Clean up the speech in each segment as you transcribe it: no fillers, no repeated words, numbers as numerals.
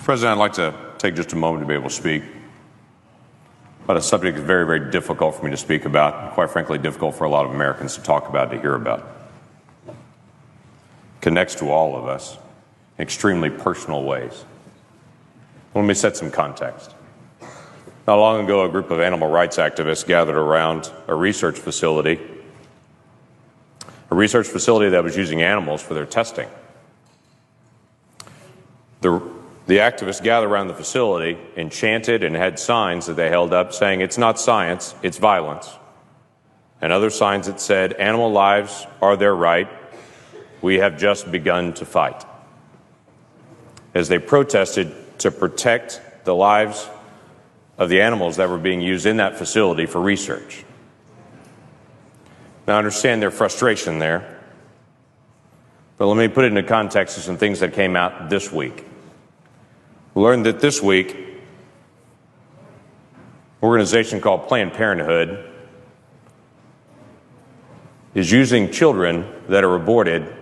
President, I'd like to take just a moment to be able to speak about a subject that's very, very difficult for me to speak about, and quite frankly, difficult for a lot of Americans to talk about, to hear about. It connects to all of us in extremely personal ways. Let me set some context. Not long ago, a group of animal rights activists gathered around a research facility that was using animals for their testing. The activists gathered around the facility and chanted and had signs that they held up saying, "It's not science, it's violence." And other signs that said, "Animal lives are their right. We have just begun to fight." As they protested to protect the lives of the animals that were being used in that facility for research. Now, I understand their frustration there, but let me put it into context of some things that came out this week. We learned that this week, an organization called Planned Parenthood is using children that are aborted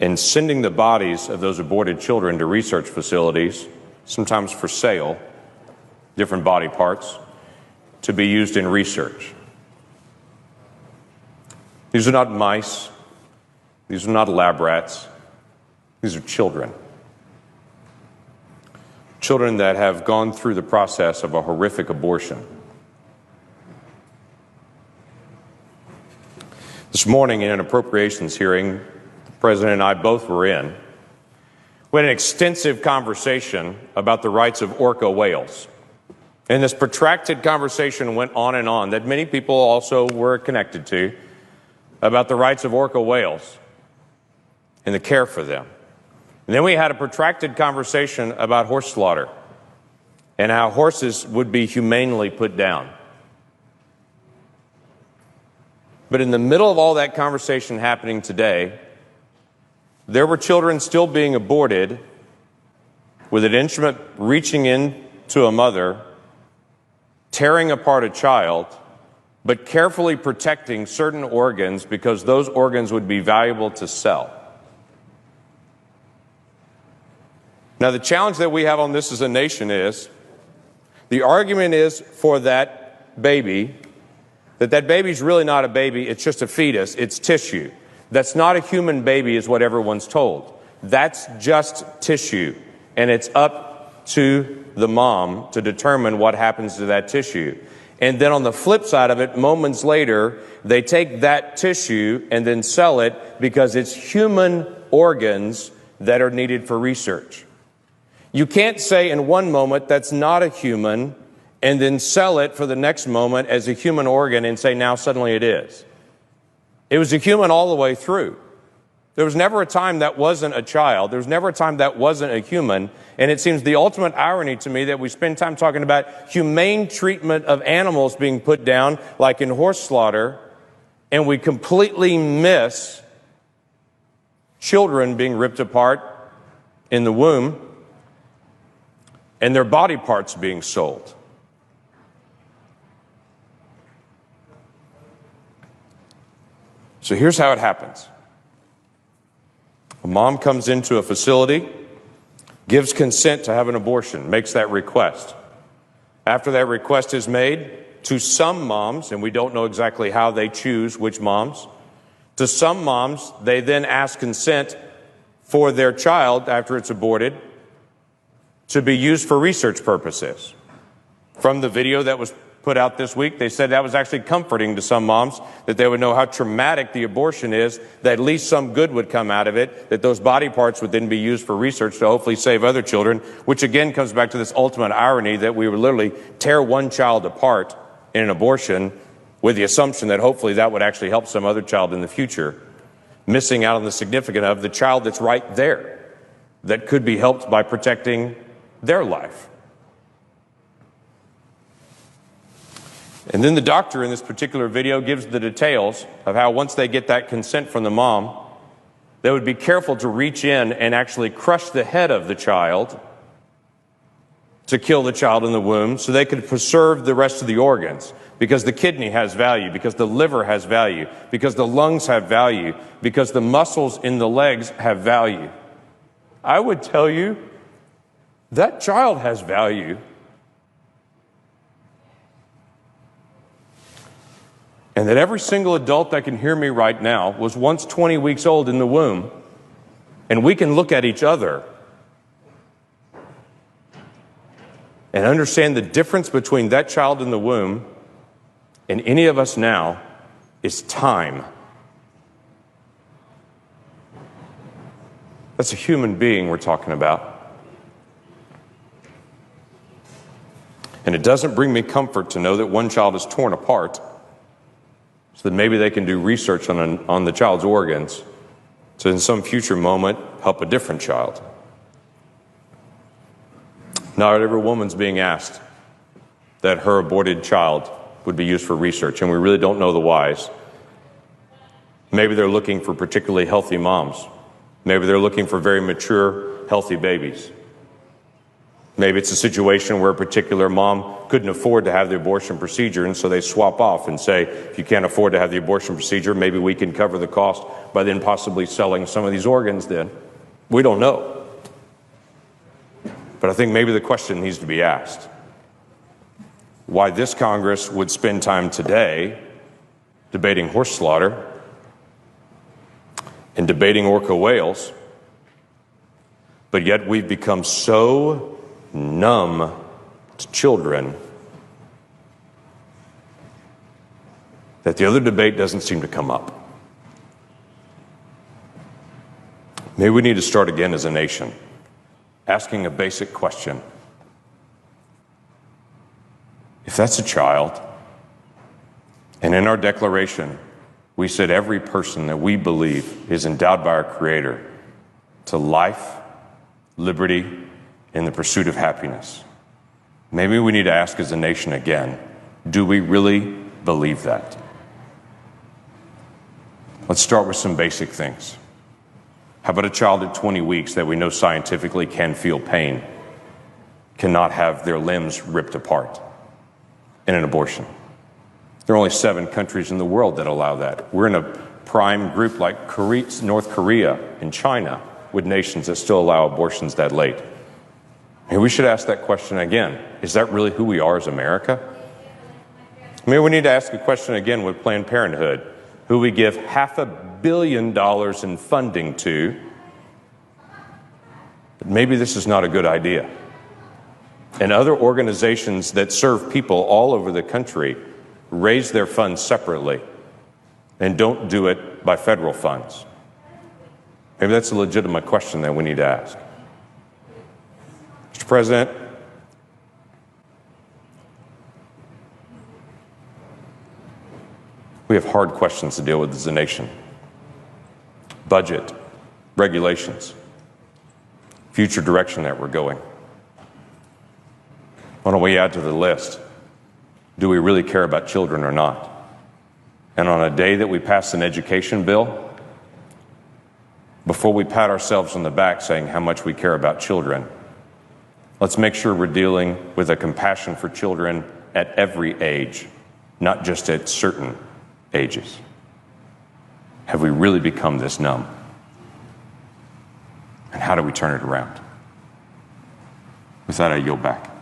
and sending the bodies of those aborted children to research facilities, sometimes for sale, different body parts, to be used in research. These are not mice. These are not lab rats. These are children. Children that have gone through the process of a horrific abortion. This morning in an appropriations hearing, the President and I both were in, we had an extensive conversation about the rights of orca whales. And this protracted conversation went on and on that many people also were connected to, about the rights of orca whales and the care for them. And then we had a protracted conversation about horse slaughter and how horses would be humanely put down. But in the middle of all that conversation happening today, there were children still being aborted with an instrument reaching into a mother, tearing apart a child, but carefully protecting certain organs because those organs would be valuable to sell. Now, the challenge that we have on this as a nation is, the argument is for that baby, that baby's really not a baby, it's just a fetus, it's tissue. That's not a human baby is what everyone's told. That's just tissue, and it's up to the mom to determine what happens to that tissue. And then on the flip side of it, moments later, they take that tissue and then sell it because it's human organs that are needed for research. You can't say in one moment that's not a human and then sell it for the next moment as a human organ and say now suddenly it is. It was a human all the way through. There was never a time that wasn't a child. There was never a time that wasn't a human. And it seems the ultimate irony to me that we spend time talking about humane treatment of animals being put down, like in horse slaughter, and we completely miss children being ripped apart in the womb and their body parts being sold. So here's how it happens. A mom comes into a facility, gives consent to have an abortion, makes that request. After that request is made, to some moms, and we don't know exactly how they choose which moms, to some moms, they then ask consent for their child, after it's aborted, to be used for research purposes. From the video that was put out this week, they said that was actually comforting to some moms, that they would know how traumatic the abortion is, that at least some good would come out of it, that those body parts would then be used for research to hopefully save other children, which again comes back to this ultimate irony that we would literally tear one child apart in an abortion with the assumption that hopefully that would actually help some other child in the future, missing out on the significance of the child that's right there, that could be helped by protecting their life. And then the doctor in this particular video gives the details of how once they get that consent from the mom, they would be careful to reach in and actually crush the head of the child to kill the child in the womb so they could preserve the rest of the organs, because the kidney has value, because the liver has value, because the lungs have value, because the muscles in the legs have value. I would tell you That child has value. And that every single adult that can hear me right now was once 20 weeks old in the womb, and we can look at each other and understand the difference between that child in the womb and any of us now is time. That's a human being we're talking about. And it doesn't bring me comfort to know that one child is torn apart so that maybe they can do research on the child's organs to in some future moment help a different child. Not every woman's being asked that her aborted child would be used for research, and we really don't know the whys. Maybe they're looking for particularly healthy moms. Maybe they're looking for very mature, healthy babies. Maybe it's a situation where a particular mom couldn't afford to have the abortion procedure, and so they swap off and say, if you can't afford to have the abortion procedure, maybe we can cover the cost by then possibly selling some of these organs then. We don't know. But I think maybe the question needs to be asked. Why this Congress would spend time today debating horse slaughter and debating orca whales, but yet we've become so numb to children that the other debate doesn't seem to come up. Maybe we need to start again as a nation, asking a basic question. If that's a child, and in our declaration, we said every person that we believe is endowed by our Creator to life, liberty, and the pursuit of happiness. Maybe we need to ask as a nation again, do we really believe that? Let's start with some basic things. How about a child at 20 weeks that we know scientifically can feel pain, cannot have their limbs ripped apart in an abortion? There are only 7 countries in the world that allow that. We're in a prime group like North Korea and China with nations that still allow abortions that late. And we should ask that question again. Is that really who we are as America? Maybe we need to ask a question again with Planned Parenthood, who we give $500 million in funding to. But maybe this is not a good idea. And other organizations that serve people all over the country raise their funds separately and don't do it by federal funds. Maybe that's a legitimate question that we need to ask. Mr. President, we have hard questions to deal with as a nation. Budget, regulations, future direction that we're going. Why don't we add to the list, do we really care about children or not? And on a day that we pass an education bill, before we pat ourselves on the back saying how much we care about children, let's make sure we're dealing with a compassion for children at every age, not just at certain ages. Have we really become this numb? And how do we turn it around? With that, I yield back.